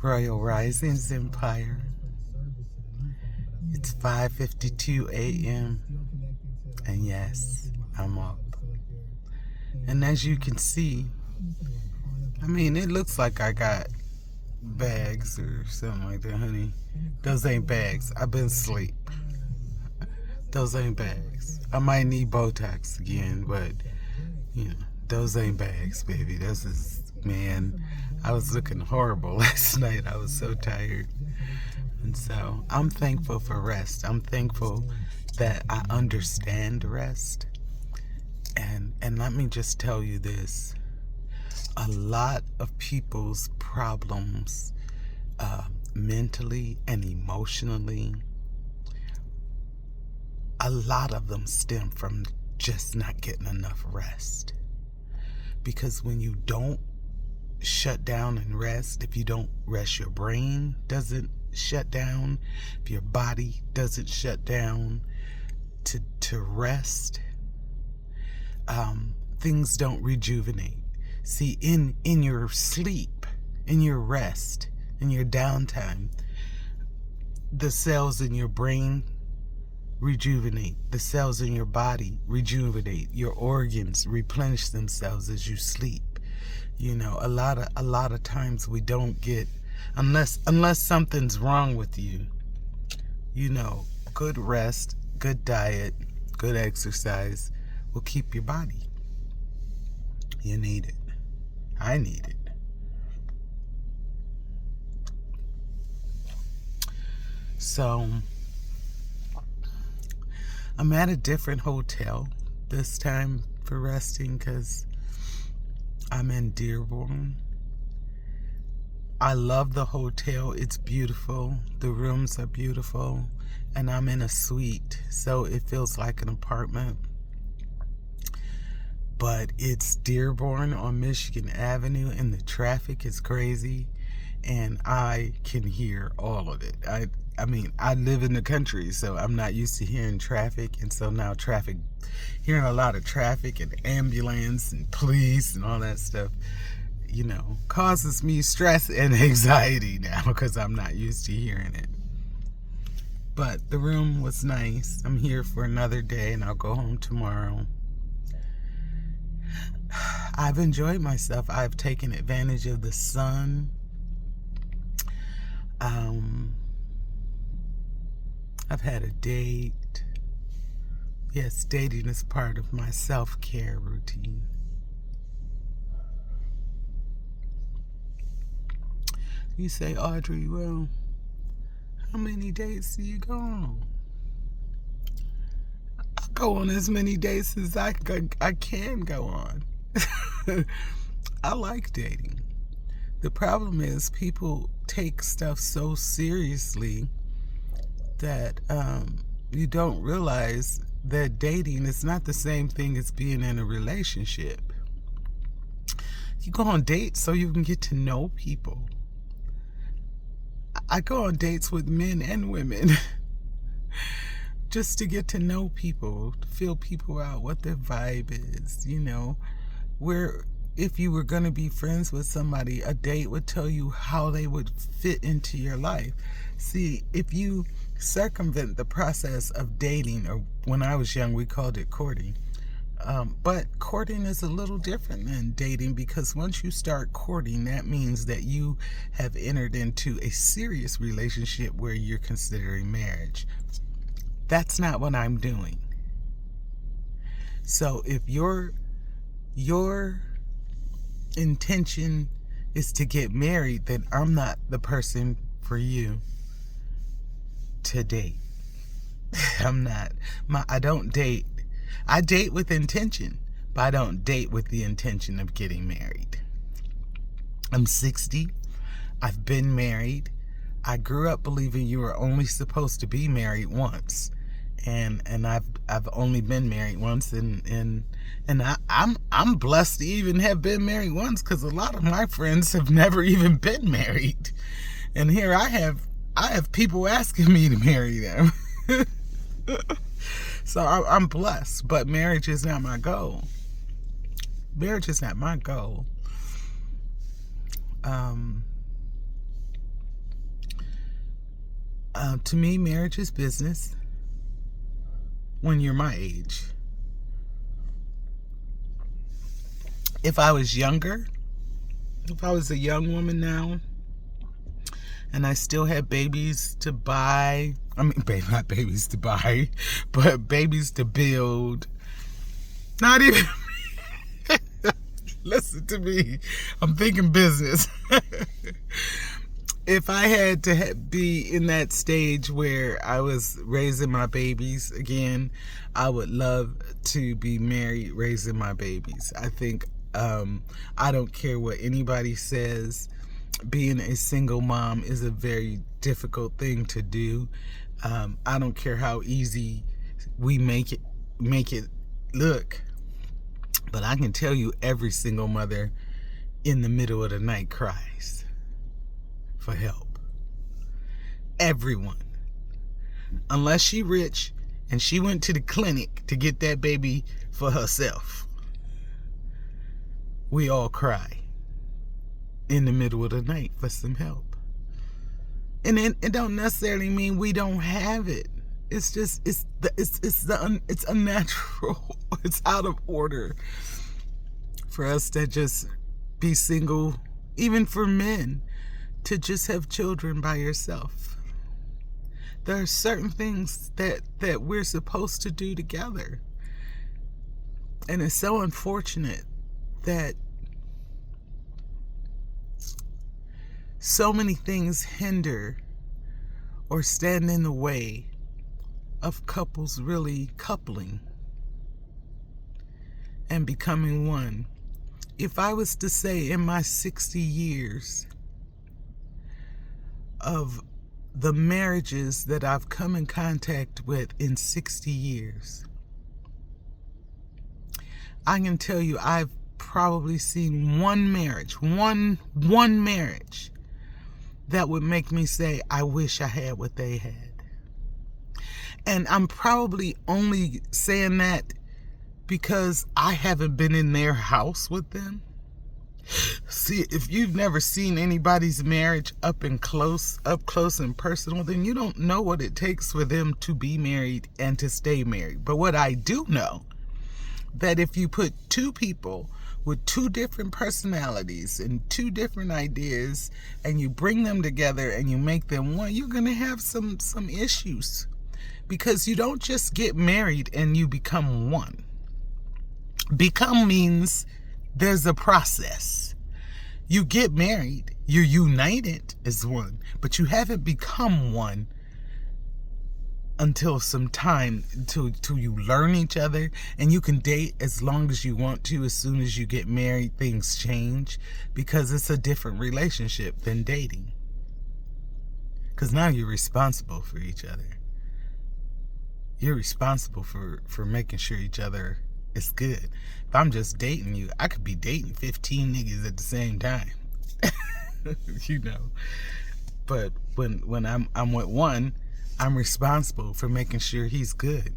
Royal Risings Empire. It's 5:52 a.m. and yes, I'm up. And as you can see, I mean, it looks like I got bags or something like that, honey. Those ain't bags. I've been asleep. Those ain't bags. I might need Botox again, but, you know, those ain't bags, baby. This is, man, I was looking horrible last night. I was so tired. And so I'm thankful for rest. I'm thankful that I understand rest. And let me just tell you this. A lot of people's problems mentally and emotionally, a lot of them stem from just not getting enough rest. Because when you don't shut down and rest, if you don't rest, your brain doesn't shut down, if your body doesn't shut down to rest, things don't rejuvenate. See, in your sleep, in your rest, in your downtime, the cells in your brain rejuvenate. The cells in your body rejuvenate. Your organs replenish themselves as you sleep. You know, a lot of times we don't get, unless something's wrong with you, you know, good rest, good diet, good exercise will keep your body. You need it. I need it. So I'm at a different hotel this time for resting because I'm in Dearborn. I love the hotel. It's beautiful. The rooms are beautiful. And I'm in a suite, so it feels like an apartment. But it's Dearborn on Michigan Avenue, and the traffic is crazy. And I can hear all of it. I mean, I live in the country, so I'm not used to hearing traffic. And so now hearing a lot of traffic and ambulance and police and all that stuff, you know, causes me stress and anxiety now because I'm not used to hearing it. But the room was nice. I'm here for another day and I'll go home tomorrow. I've enjoyed myself. I've taken advantage of the sun. I've had a date. Yes, dating is part of my self-care routine. You say, Audrey, well, how many dates do you go on? I go on as many dates as I can go on. I like dating. The problem is people take stuff so seriously that you don't realize that dating is not the same thing as being in a relationship. You go on dates so you can get to know people. I go on dates with men and women just to get to know people, to feel people out, what their vibe is, you know. Where if you were going to be friends with somebody, a date would tell you how they would fit into your life. See, if you circumvent the process of dating, or when I was young, we called it courting. But courting is a little different than dating, because once you start courting, that means that you have entered into a serious relationship where you're considering marriage. That's not what I'm doing. So if your intention is to get married, then I'm not the person for you to date. I'm not. I don't date. I date with intention, but I don't date with the intention of getting married. I'm 60. I've been married. I grew up believing you were only supposed to be married once. And I've only been married once, and I'm blessed to even have been married once, because a lot of my friends have never even been married. And here I have people asking me to marry them. So I'm blessed, but marriage is not my goal. Marriage is not my goal. To me, marriage is business when you're my age. If I was younger, if I was a young woman now, and I still had babies to buy, not babies to buy, but babies to build, not even, listen to me, I'm thinking business. If I had to be in that stage where I was raising my babies again, I would love to be married raising my babies. I think, I don't care what anybody says, being a single mom is a very difficult thing to do. I don't care how easy we make it look, but I can tell you every single mother in the middle of the night cries for help. Everyone. Unless she rich and she went to the clinic to get that baby for herself. We all cry in the middle of the night for some help. And it don't necessarily mean we don't have it. It's just it's unnatural. It's out of order for us to just be single, even for men, to just have children by yourself. There are certain things that we're supposed to do together. And it's so unfortunate that so many things hinder or stand in the way of couples really coupling and becoming one. If I was to say in my 60 years of the marriages that I've come in contact with in 60 years, I can tell you I've probably seen one marriage that would make me say, I wish I had what they had. And I'm probably only saying that because I haven't been in their house with them. See, if you've never seen anybody's marriage up close and personal, then you don't know what it takes for them to be married and to stay married. But what I do know, that if you put two people with two different personalities and two different ideas and you bring them together and you make them one, you're going to have some issues, because you don't just get married and you become one. Become means there's a process. You get married, you're united as one, but you haven't become one until some time, until you learn each other. And you can date as long as you want to. As soon as you get married, things change, because it's a different relationship than dating. Because now you're responsible for each other. You're responsible for making sure each other is good. If I'm just dating you, I could be dating 15 niggas at the same time. You know. But when I'm with one, I'm responsible for making sure he's good.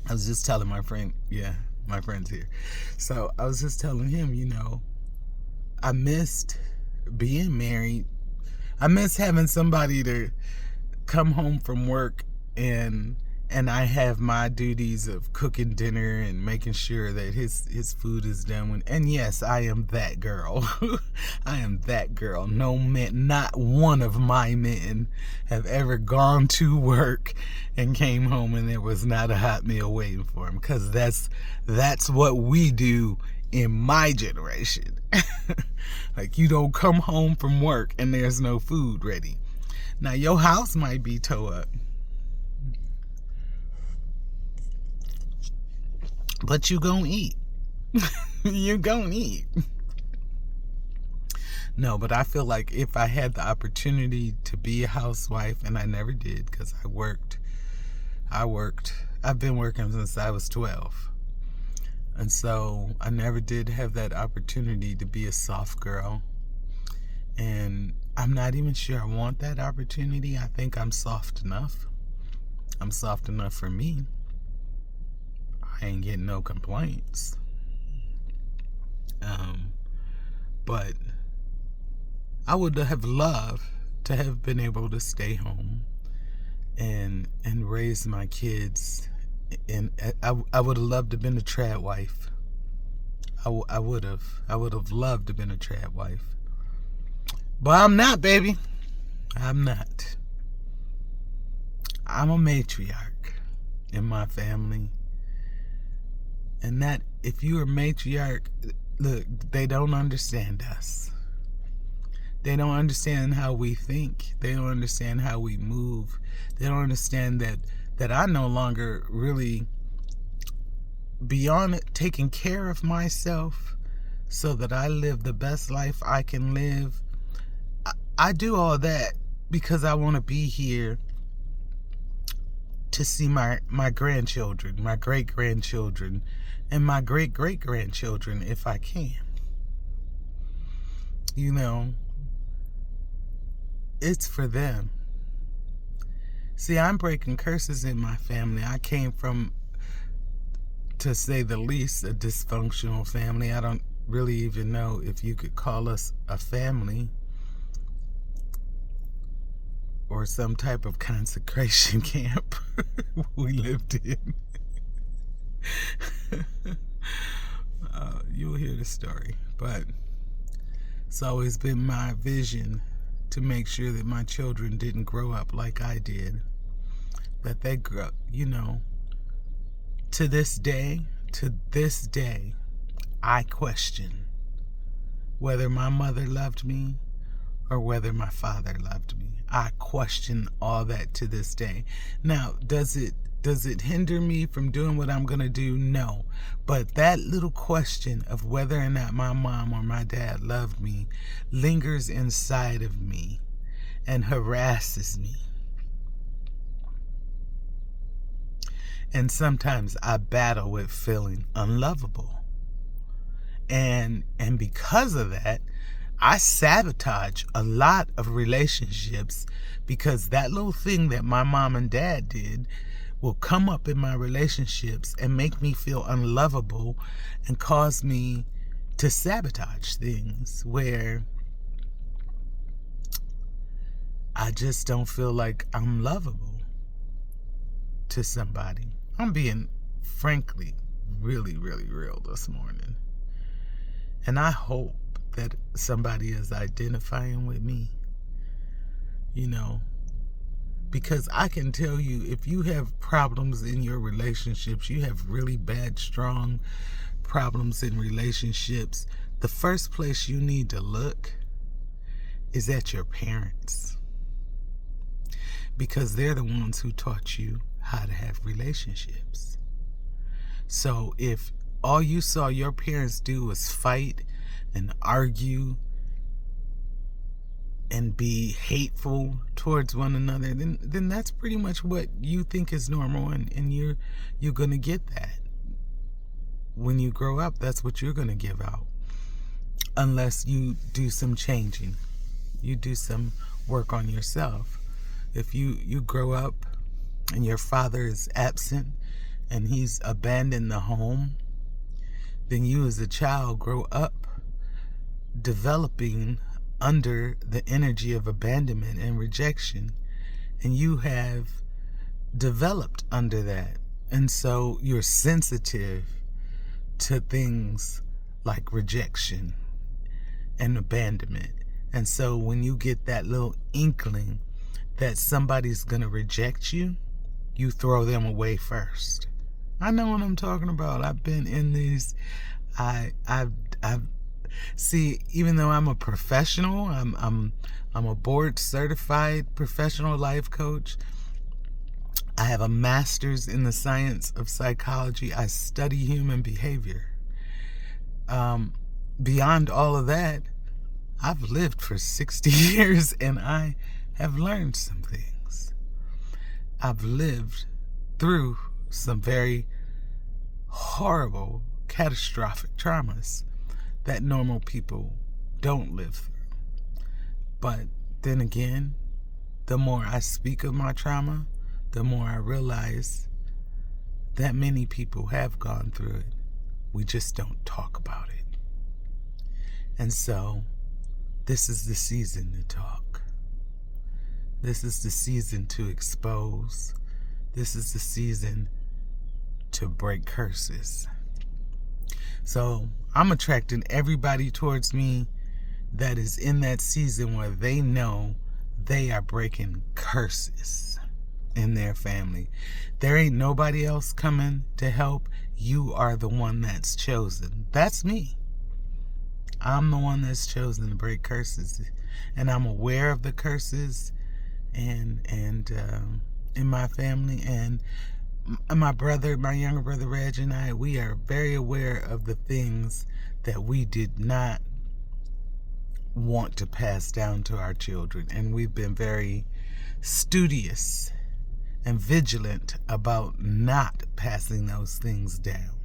I was just telling my friend, my friend's here. So I was just telling him, I missed being married. I miss having somebody to come home from work and I have my duties of cooking dinner and making sure that his food is done. And yes, I am that girl. I am that girl. No man, not one of my men have ever gone to work and came home and there was not a hot meal waiting for him, because that's what we do in my generation. Like, you don't come home from work and there's no food ready. Now, your house might be tore up, but you gonna eat. You gonna eat. No, but I feel like if I had the opportunity to be a housewife, and I never did because I worked. I've been working since I was 12. And so I never did have that opportunity to be a soft girl. And I'm not even sure I want that opportunity. I think I'm soft enough. I'm soft enough for me. I ain't getting no complaints. But I would have loved to have been able to stay home and raise my kids. And I would have loved to have been a trad wife. I would have loved to have been a trad wife. But I'm not, baby. I'm not. I'm a matriarch in my family. And that, if you're a matriarch, look, they don't understand us. They don't understand how we think. They don't understand how we move. They don't understand that I no longer really, beyond taking care of myself so that I live the best life I can live, I do all that because I want to be here to see my grandchildren, my great-grandchildren, and my great-great-grandchildren if I can. You know, it's for them. See, I'm breaking curses in my family. I came from, to say the least, a dysfunctional family. I don't really even know if you could call us a family or some type of consecration camp we lived in. You'll hear the story, but it's always been my vision to make sure that my children didn't grow up like I did. That they grew up, you know, to this day, I question whether my mother loved me or whether my father loved me. I question all that to this day. Now, does it hinder me from doing what I'm going to do? No. But that little question of whether or not my mom or my dad loved me lingers inside of me and harasses me. And sometimes I battle with feeling unlovable. And because of that, I sabotage a lot of relationships because that little thing that my mom and dad did will come up in my relationships and make me feel unlovable and cause me to sabotage things where I just don't feel like I'm lovable to somebody. I'm being, frankly, really, really real this morning. And I hope that somebody is identifying with me, you know, because I can tell you, if you have problems in your relationships, you have really bad, strong problems in relationships, the first place you need to look is at your parents, because they're the ones who taught you how to have relationships. So if all you saw your parents do was fight and argue and be hateful towards one another, then that's pretty much what you think is normal, and you're gonna get that. When you grow up, that's what you're gonna give out. Unless you do some changing. You do some work on yourself. If you grow up and your father is absent and he's abandoned the home, then you as a child grow up developing under the energy of abandonment and rejection, and you have developed under that. And so you're sensitive to things like rejection and abandonment. And so when you get that little inkling that somebody's gonna reject you, you throw them away first. I know what I'm talking about. I've been in these. I've see, even though I'm a professional, I'm a board certified professional life coach. I have a master's in the science of psychology. I study human behavior. Beyond all of that, I've lived for 60 years and I have learned some things. I've lived through some very horrible, catastrophic traumas that normal people don't live through. But then again, the more I speak of my trauma, the more I realize that many people have gone through it. We just don't talk about it. And so, this is the season to talk. This is the season to expose. This is the season to break curses. So I'm attracting everybody towards me that is in that season where they know they are breaking curses in their family. There ain't nobody else coming to help. You are the one that's chosen. That's me. I'm the one that's chosen to break curses. And I'm aware of the curses and in my family. And my brother, my younger brother Reg, and I, we are very aware of the things that we did not want to pass down to our children. And we've been very studious and vigilant about not passing those things down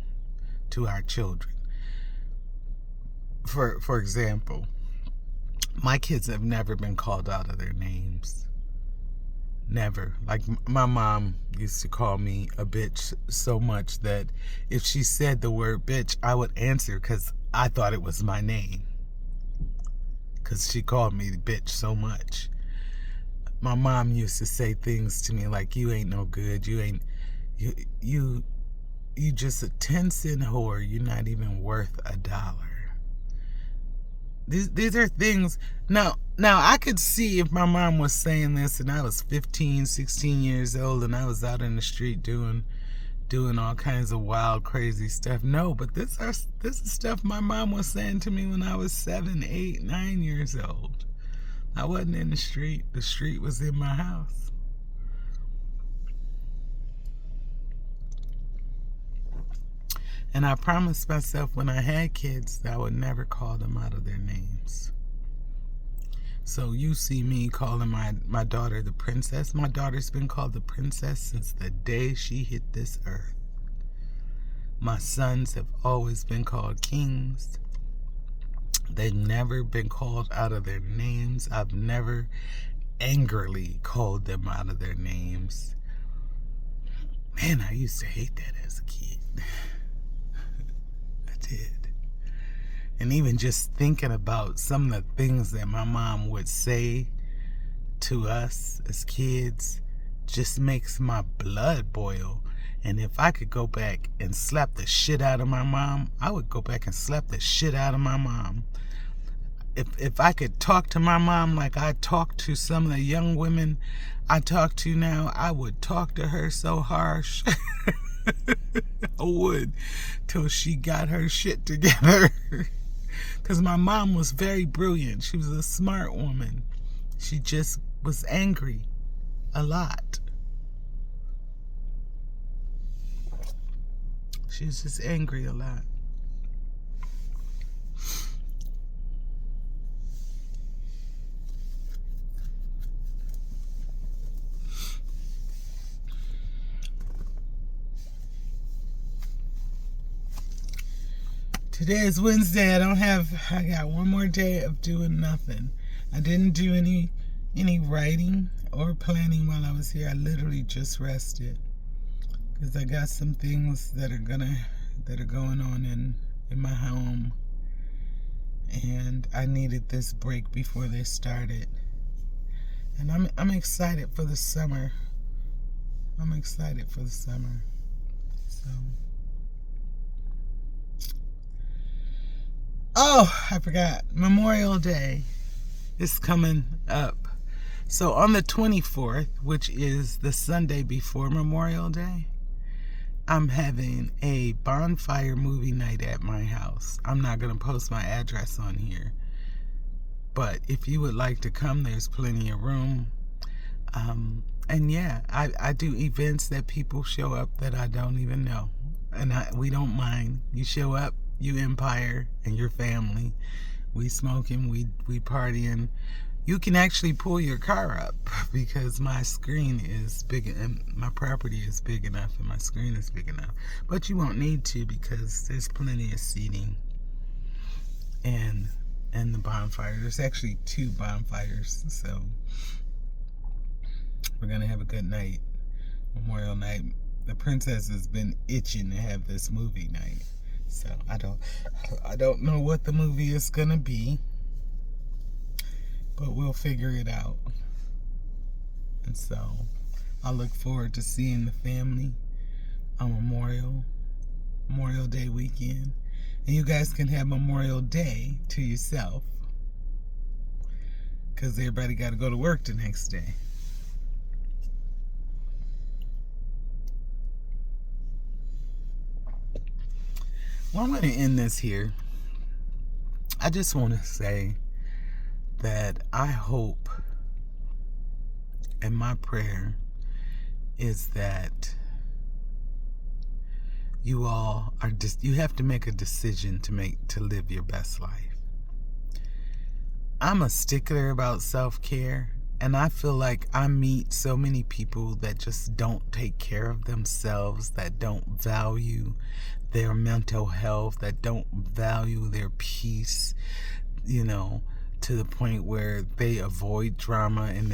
to our children. For example, my kids have never been called out of their names. Never. Like, my mom used to call me a bitch so much that if she said the word bitch, I would answer because I thought it was my name. Because she called me bitch so much. My mom used to say things to me like, you ain't no good. You just a 10-cent whore. You're not even worth $1. These are things. Now I could see if my mom was saying this and I was 15, 16 years old and I was out in the street doing all kinds of wild, crazy stuff. No, but this is stuff my mom was saying to me when I was 7, 8, 9 years old. I wasn't in the street. The street was in my house. And I promised myself when I had kids that I would never call them out of their names. So you see me calling my daughter the princess. My daughter's been called the princess since the day she hit this earth. My sons have always been called kings. They've never been called out of their names. I've never angrily called them out of their names. Man, I used to hate that as a kid. I did. And even just thinking about some of the things that my mom would say to us as kids just makes my blood boil. And if I could go back and slap the shit out of my mom, I would go back and slap the shit out of my mom. If I could talk to my mom like I talk to some of the young women I talk to now, I would talk to her so harsh. I would, till she got her shit together. Because my mom was very brilliant. She was a smart woman. She just was angry a lot. She was just angry a lot. Today is Wednesday. I got one more day of doing nothing. I didn't do any writing or planning while I was here. I literally just rested. Because I got some things that are going on in my home. And I needed this break before they started. And I'm excited for the summer. I'm excited for the summer. So. Oh, I forgot. Memorial Day is coming up. So on the 24th, which is the Sunday before Memorial Day, I'm having a bonfire movie night at my house. I'm not going to post my address on here. But if you would like to come, there's plenty of room. And yeah, I do events that people show up that I don't even know. And we don't mind. You show up, you Empire and your family. We smoking, we partying. You can actually pull your car up because my screen is big and my property is big enough and my screen is big enough. But you won't need to because there's plenty of seating and the bonfire. There's actually 2 bonfires, so we're gonna have a good night. Memorial night. The princess has been itching to have this movie night. So I don't know what the movie is gonna be, but we'll figure it out. And so I look forward to seeing the family on Memorial Day weekend. And you guys can have Memorial Day to yourself, because everybody got to go to work the next day. Well, I'm going to end this here. I just want to say that I hope, and my prayer is that you all are you have to make a decision to live your best life. I'm a stickler about self-care, and I feel like I meet so many people that just don't take care of themselves, that don't value their mental health, that don't value their peace, to the point where they avoid drama, and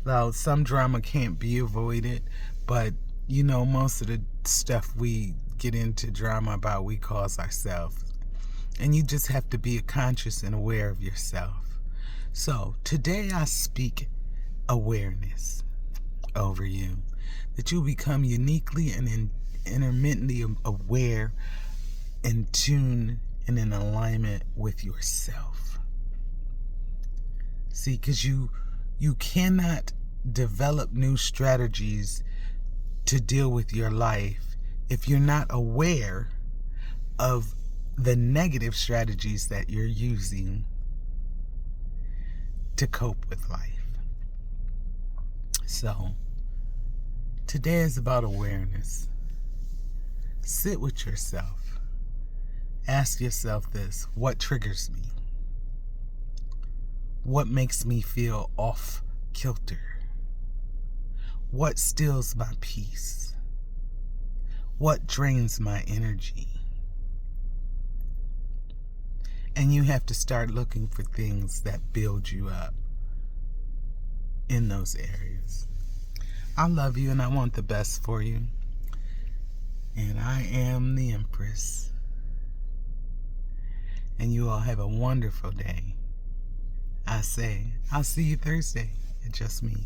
now some drama can't be avoided, but most of the stuff we get into drama about, we cause ourselves. And you just have to be conscious and aware of yourself. So today I speak awareness over you, that you become uniquely and intermittently aware, in tune, and in alignment with yourself. See, because you cannot develop new strategies to deal with your life if you're not aware of the negative strategies that you're using to cope with life. So, today is about awareness. Sit with yourself. Ask yourself this: what triggers me? What makes me feel off kilter? What steals my peace? What drains my energy? And you have to start looking for things that build you up in those areas. I love you and I want the best for you. And I am the Empress. And you all have a wonderful day. I say, I'll see you Thursday at Just Me.